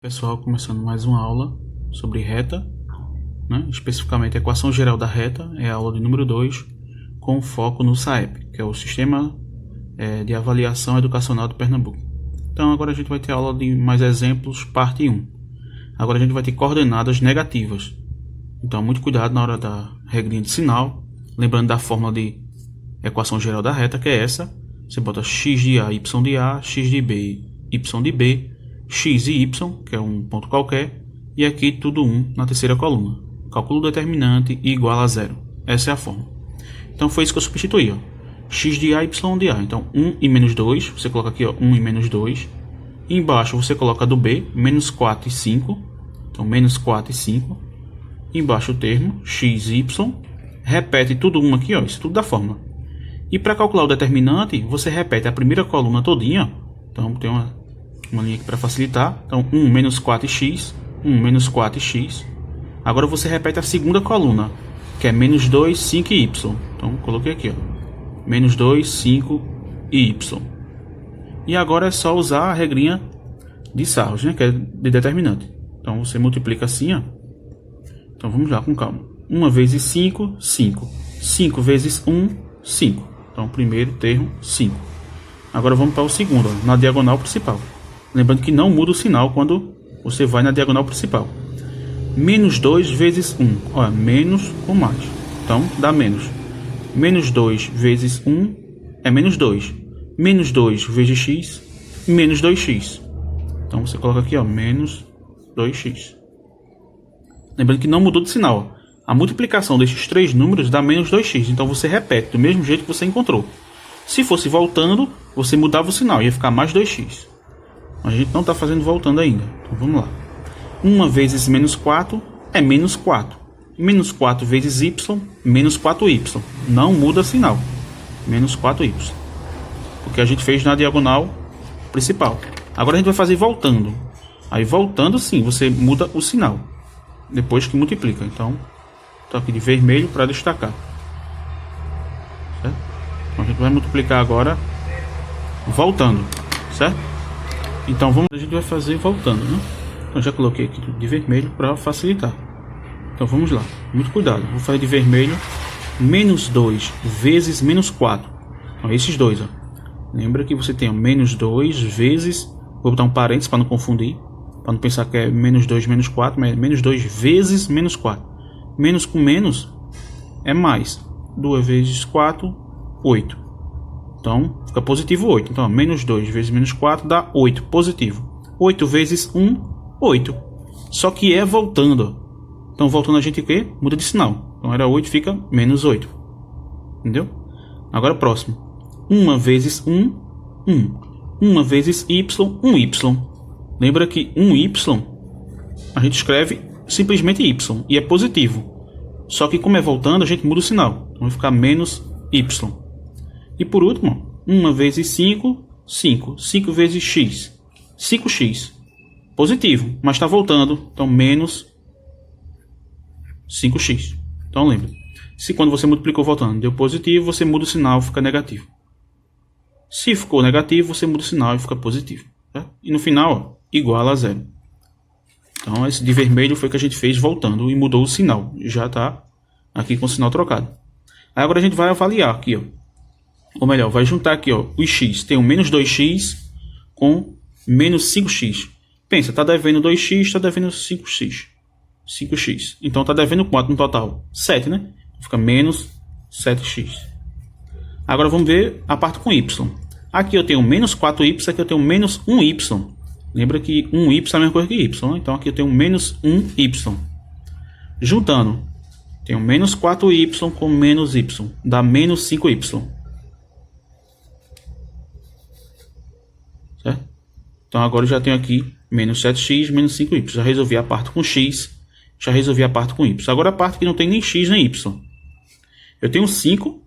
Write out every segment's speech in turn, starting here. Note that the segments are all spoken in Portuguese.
Pessoal, começando mais uma aula sobre reta, né? Especificamente a equação geral da reta, é a aula de número 2, com foco no SAEP, que é o Sistema de Avaliação Educacional de Pernambuco. Então agora a gente vai ter aula de mais exemplos, parte 1. Agora a gente vai ter coordenadas negativas. Então muito cuidado na hora da regrinha de sinal, lembrando da fórmula de equação geral da reta, que é essa. Você bota x de A, y de A, x de B, y de B, x e y, que é um ponto qualquer, e aqui tudo 1 na terceira coluna. Calculo determinante igual a zero. Essa é a fórmula. Então foi isso que eu substituí. Ó. X de A, y de A. Então 1 e menos 2, você coloca aqui ó, 1 e menos 2. E embaixo você coloca do B, menos 4 e 5. Então menos 4 e 5. E embaixo o termo, x e y. Repete tudo 1 aqui, ó, isso tudo da fórmula. E para calcular o determinante, você repete a primeira coluna todinha. Então tem uma linha aqui para facilitar. Então 1 menos 4x, 1 menos 4x. Agora você repete a segunda coluna, que é menos 2, 5 e y. Então coloquei aqui, ó, menos 2, 5 e y. E agora é só usar a regrinha de Sarros, né, que é de determinante. Então você multiplica assim, ó. Então vamos lá com calma. 1 vezes 5, 5. 5 vezes 1, 5. Então primeiro termo, 5. Agora vamos para o segundo, ó, na diagonal principal. Lembrando que não muda o sinal quando você vai na diagonal principal. Menos 2 vezes 1. Olha, menos com mais. Então, dá menos. Menos 2 vezes 1 é menos 2. Menos 2 vezes x, menos 2x. Então, você coloca aqui, ó, menos 2x. Lembrando que não mudou de sinal. Ó. A multiplicação desses três números dá menos 2x. Então, você repete do mesmo jeito que você encontrou. Se fosse voltando, você mudava o sinal. Ia ficar mais 2x. Mas a gente não está fazendo voltando ainda. Então vamos lá. 1 vezes menos 4 é menos 4. Menos 4 vezes y, menos 4y. Não muda sinal. Menos 4y. Porque a gente fez na diagonal principal. Agora a gente vai fazer voltando. Aí voltando sim, você muda o sinal. Depois que multiplica. Então, estou aqui de vermelho para destacar. Certo? Então a gente vai multiplicar agora voltando. Certo? Então a gente vai fazer voltando, né? Então já coloquei aqui de vermelho para facilitar. Então vamos lá, muito cuidado. Vou fazer de vermelho menos 2 vezes menos 4. Então, esses dois, ó. Lembra que você tem ó, menos 2 vezes, vou botar um parênteses para não confundir, para não pensar que é menos 2 menos 4, mas é menos 2 vezes menos 4. Menos com menos é mais. 2 vezes 4, 8. Então, fica positivo 8. Então, menos 2 vezes menos 4 dá 8, positivo. 8 vezes 1, 8. Só que é voltando. Ó. Então, voltando a gente o quê? Muda de sinal. Então, era 8, fica menos 8. Entendeu? Agora, próximo. 1 vezes 1, 1. 1 vezes y, 1y. Lembra que 1y, a gente escreve simplesmente y. E é positivo. Só que como é voltando, a gente muda o sinal. Então, vai ficar menos y. E por último, 1 vezes 5, 5. 5 vezes x, 5x. Positivo, mas está voltando. Então, menos 5x. Então, lembra. Se quando você multiplicou voltando deu positivo, você muda o sinal e fica negativo. Se ficou negativo, você muda o sinal e fica positivo. Tá? E no final, ó, igual a zero. Então, esse de vermelho foi que a gente fez voltando e mudou o sinal. Já está aqui com o sinal trocado. Aí agora a gente vai avaliar aqui, ó. Ou melhor, vai juntar aqui ó, os x. Tem o menos 2x com menos 5x. Pensa, está devendo 2x, está devendo 5x. 5x. Então está devendo quanto no total? 7, né? Fica menos 7x. Agora vamos ver a parte com y. Aqui eu tenho menos 4y, aqui eu tenho menos 1y. Lembra que 1y é a mesma coisa que y. Então aqui eu tenho menos 1y. Juntando, tenho menos 4y com menos y. Dá menos 5y. Certo? Então agora eu já tenho aqui menos 7x, menos 5y. Já resolvi a parte com x, já resolvi a parte com y. Agora a parte que não tem nem x nem y. Eu tenho 5,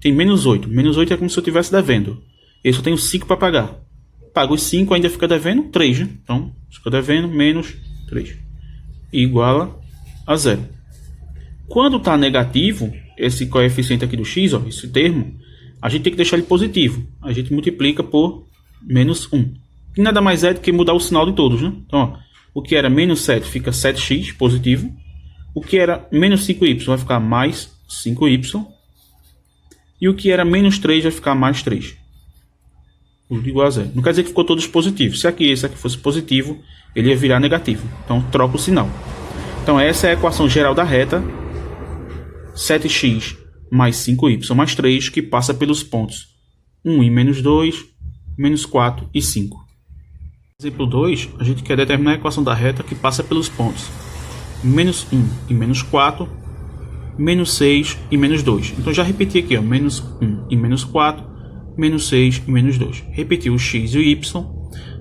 tem menos 8. Menos 8 é como se eu estivesse devendo. Eu só tenho 5 para pagar. Pago os 5, ainda fica devendo 3. Né? Então, fica devendo menos 3. Igual a zero. Quando está negativo, esse coeficiente aqui do x, ó, esse termo, a gente tem que deixar ele positivo. A gente multiplica por menos 1. que nada mais é do que mudar o sinal de todos, né? Então, ó, o que era menos 7 fica 7x positivo. O que era menos 5y vai ficar mais 5y. E o que era menos 3 vai ficar mais 3. Tudo igual a zero. Não quer dizer que ficou todos positivos. Se aqui esse aqui fosse positivo, ele ia virar negativo. Então troca o sinal. Então essa é a equação geral da reta 7x mais 5y mais 3, que passa pelos pontos 1 e menos 2, menos 4 e 5. Exemplo 2, a gente quer determinar a equação da reta que passa pelos pontos menos 1 e menos 4, menos 6 e menos 2. Então já repeti aqui, ó, menos 1 e menos 4, menos 6 e menos 2. Repetir o x e o y.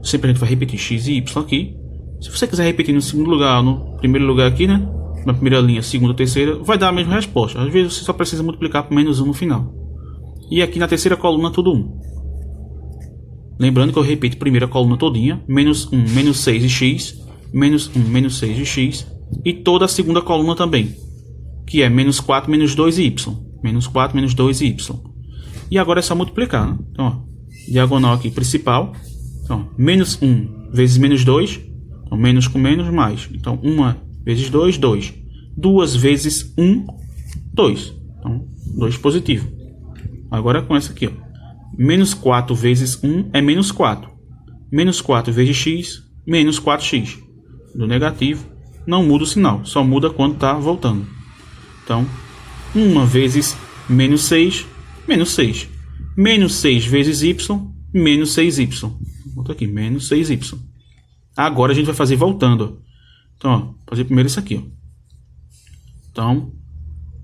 Sempre a gente vai repetir x e y aqui. Se você quiser repetir no segundo lugar, no primeiro lugar aqui, né? Na primeira linha, segunda, terceira, vai dar a mesma resposta. Às vezes você só precisa multiplicar por menos 1 no final. E aqui na terceira coluna, tudo 1. Lembrando que eu repito a primeira coluna todinha. Menos 1, menos 6 e x. Menos 1, menos 6 e x. E toda a segunda coluna também, que é menos 4, menos 2 e y. Menos 4, menos 2 e y. E agora é só multiplicar, né? Então, ó, diagonal aqui principal. Então, menos 1 vezes menos 2. Então, menos com menos, mais. Então, 1 vezes 2, 2. 2 vezes 1, 2. Então, 2 positivo. Agora com essa aqui, ó. Menos 4 vezes 1 é menos 4. Menos 4 vezes x, menos 4x. Do negativo, não muda o sinal. Só muda quando está voltando. Então, 1 vezes menos 6, menos 6. Menos 6 vezes y, menos 6y. Vou botar aqui, menos 6y. Agora a gente vai fazer voltando. Ó. Então, ó, fazer primeiro isso aqui. Ó. Então,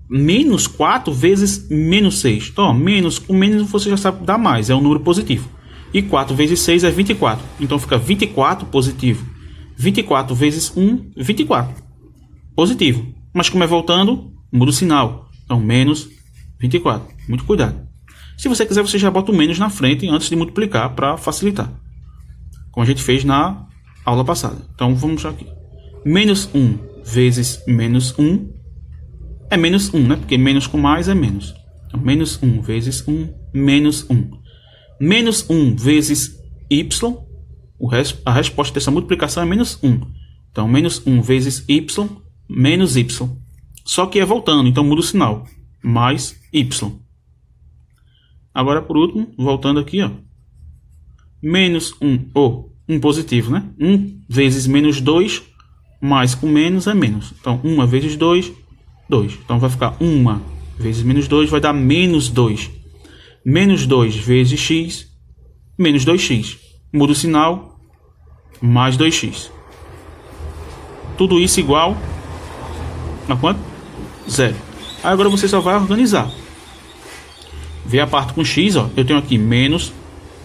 menos 4 vezes menos 6. Então, ó, menos com menos você já sabe dar mais. É um número positivo. E 4 vezes 6 é 24. Então, fica 24 positivo. 24 vezes 1, 24. Positivo. Mas como é voltando, muda o sinal. Então, menos 24. Muito cuidado. Se você quiser, você já bota o menos na frente antes de multiplicar para facilitar. Como a gente fez na aula passada. Então, vamos aqui. Menos 1 vezes menos 1 é menos 1, né? Porque menos com mais é menos. Então, menos 1 vezes 1, menos 1. Menos 1 vezes y, a resposta dessa multiplicação é menos 1. Então, menos 1 vezes y, menos y. Só que é voltando, então muda o sinal. Mais y. Agora, por último, voltando aqui, ó. Menos 1, ou 1 positivo, né? 1 vezes menos 2, mais com menos é menos. Então, 1 vezes 2, 2. Então, vai ficar 1 vezes menos 2, vai dar menos 2. Menos 2 vezes x, menos 2x. Muda o sinal, mais 2x. Tudo isso igual a quanto? 0. Agora você só vai organizar. Vê a parte com x, ó. Eu tenho aqui menos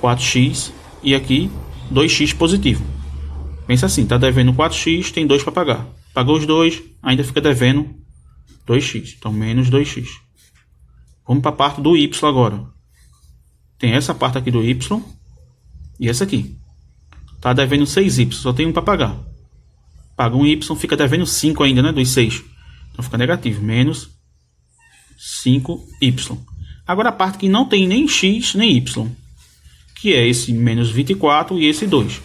4x e aqui 2x positivo. Pensa assim, tá devendo 4x, tem 2 para pagar. Pagou os 2, ainda fica devendo 2x. Então, menos 2x. Vamos para a parte do y agora. Tem essa parte aqui do y e essa aqui. Tá devendo 6y, só tem 1 para pagar. Paga um y, fica devendo 5 ainda, né? Dos 6. Então, fica negativo. Menos 5y. Agora a parte que não tem nem x nem y, que é esse menos 24 e esse 2.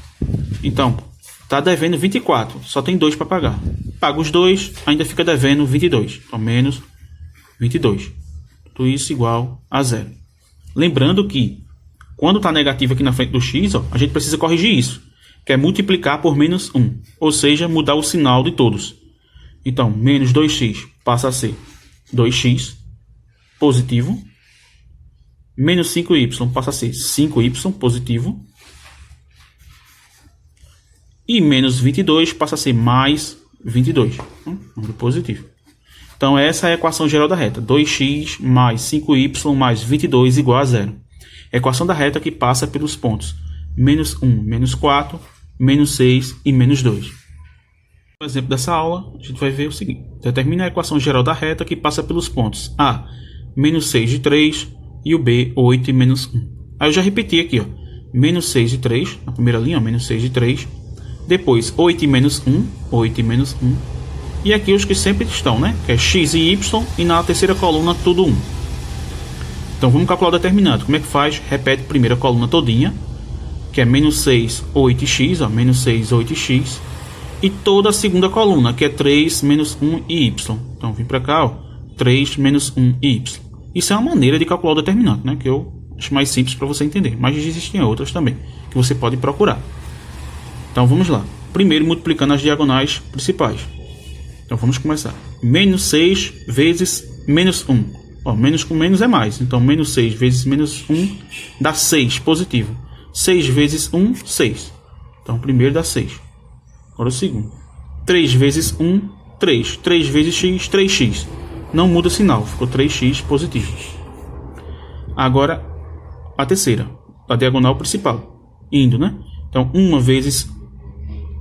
Então, está devendo 24, só tem 2 para pagar. Paga os 2, ainda fica devendo 22. Então, menos 22. Tudo isso igual a 0. Lembrando que, quando está negativo aqui na frente do x, ó, a gente precisa corrigir isso, que é multiplicar por menos 1. Ou seja, mudar o sinal de todos. Então, menos 2x passa a ser 2x positivo. Menos 5y passa a ser 5y positivo. E menos 22 passa a ser mais 22. Número positivo. Então, essa é a equação geral da reta. 2x mais 5y mais 22 igual a 0. Equação da reta que passa pelos pontos menos 1, menos 4, menos 6 e menos 2. No exemplo dessa aula, a gente vai ver o seguinte. Determina a equação geral da reta que passa pelos pontos A, menos 6 e 3, e o B, 8 e menos 1. Aí eu já repeti aqui, ó. Menos 6 e 3, na primeira linha, ó, menos 6 e 3. Depois, 8 e menos 1, 8 e menos 1. E aqui os que sempre estão, né? Que é x e y, e na terceira coluna tudo 1. Então vamos calcular o determinante. Como é que faz? Repete a primeira coluna todinha. que é menos 6, 8x, ó, menos 6, 8x. E toda a segunda coluna, que é 3, menos 1 e y. Então, vim para cá, ó, 3, menos 1 e y. Isso é uma maneira de calcular o determinante, né? Que eu acho mais simples para você entender. Mas existem outras também, que você pode procurar. Então, vamos lá. Primeiro, multiplicando as diagonais principais. Então, vamos começar. Menos 6 vezes menos 1. Ó, menos com menos é mais. Então, menos 6 vezes menos 1 dá 6, positivo. 6 vezes 1, 6. Então, o primeiro dá 6. Agora o segundo. 3 vezes 1, 3. 3 vezes x, 3x. Não muda o sinal, ficou 3x positivo. Agora, a terceira. A diagonal principal. Indo, né? Então, 1 vezes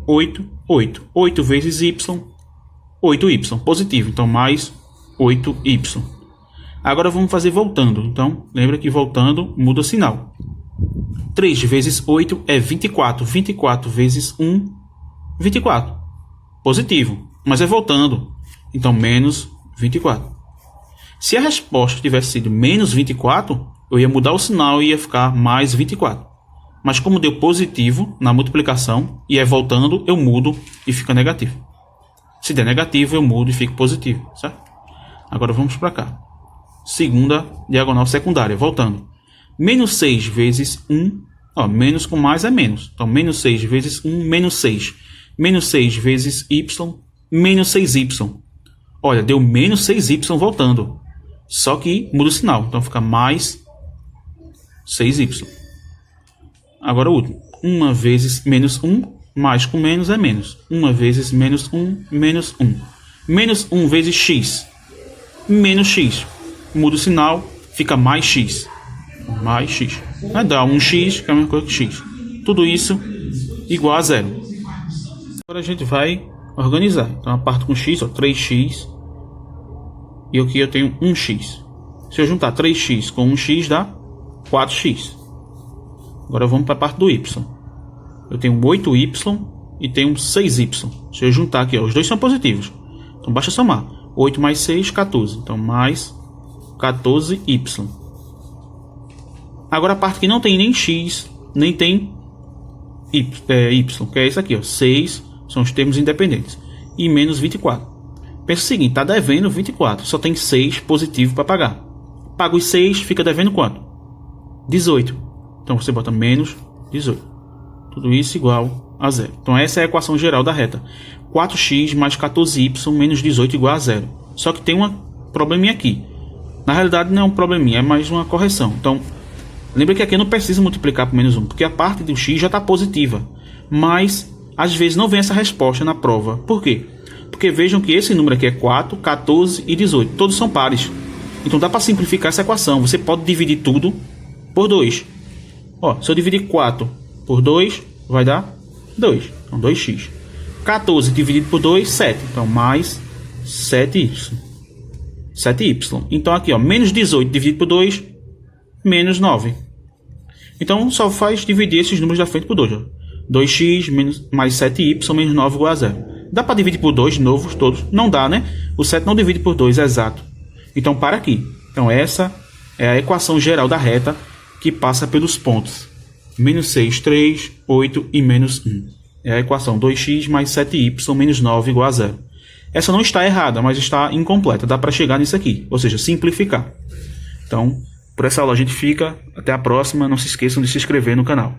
8, 8. 8 vezes y, 8y, positivo. Então, mais 8y. Agora, vamos fazer voltando. Então, lembra que voltando, muda o sinal. 3 vezes 8 é 24. 24 vezes 1, 24. Positivo. Mas é voltando. Então, menos 24. Se a resposta tivesse sido menos 24, eu ia mudar o sinal e ia ficar mais 24. Mas como deu positivo na multiplicação e é voltando, eu mudo e fica negativo. Se der negativo, eu mudo e fica positivo, certo? Agora vamos para cá. Segunda diagonal secundária, voltando. Menos 6 vezes 1, ó, menos com mais é menos. Então, menos 6 vezes 1, menos 6. Menos 6 vezes y, menos 6y. Olha, deu menos 6y voltando. Só que muda o sinal, então fica mais 6y. Agora o último. 1 vezes menos 1, mais com menos é menos. 1 vezes menos 1, menos 1. Menos 1 vezes x, menos x. Muda o sinal, fica mais x. Mais x. Vai dar 1x, que é a mesma coisa que x. Tudo isso igual a zero. Agora a gente vai organizar. Então, a parte com x, ó, 3x. E aqui eu tenho 1x. Se eu juntar 3x com 1x, dá 4x. Agora vamos para a parte do y. Eu tenho 8y e tenho 6y. Se eu juntar aqui, ó, os dois são positivos. Então, basta somar. 8 mais 6, 14. Então, mais 14y. Agora a parte que não tem nem x, nem tem y, que é isso aqui, ó, 6, são os termos independentes. E menos 24. Pensa o seguinte, está devendo 24, só tem 6 positivo para pagar. Paga os 6, fica devendo quanto? 18. Então você bota menos 18. Tudo isso igual a zero. Então essa é a equação geral da reta. 4x mais 14y menos 18 igual a zero. Só que tem um probleminha aqui. Na realidade não é um probleminha, é mais uma correção. Então, lembra que aqui eu não preciso multiplicar por menos 1, porque a parte do x já está positiva. Mas, às vezes, não vem essa resposta na prova. Por quê? Porque vejam que esse número aqui é 4, 14 e 18. Todos são pares. Então, dá para simplificar essa equação. Você pode dividir tudo por 2. Ó, se eu dividir 4 por 2, vai dar 2. Então, 2x. 14 dividido por 2, 7. Então, mais 7y. 7y. Então, aqui, ó, menos 18 dividido por 2, menos 9. Então, só faz dividir esses números da frente por 2. Ó. 2x menos, mais 7y menos 9 igual a 0. Dá para dividir por 2 de novo, todos? Não dá, né? O 7 não divide por 2, é exato. Então, para aqui. Então, essa é a equação geral da reta que passa pelos pontos. Menos 6, 3, 8 e menos 1. É a equação 2x mais 7y menos 9 igual a 0. Essa não está errada, mas está incompleta. Dá para chegar nisso aqui, ou seja, simplificar. Então, por essa aula a gente fica. Até a próxima. Não se esqueçam de se inscrever no canal.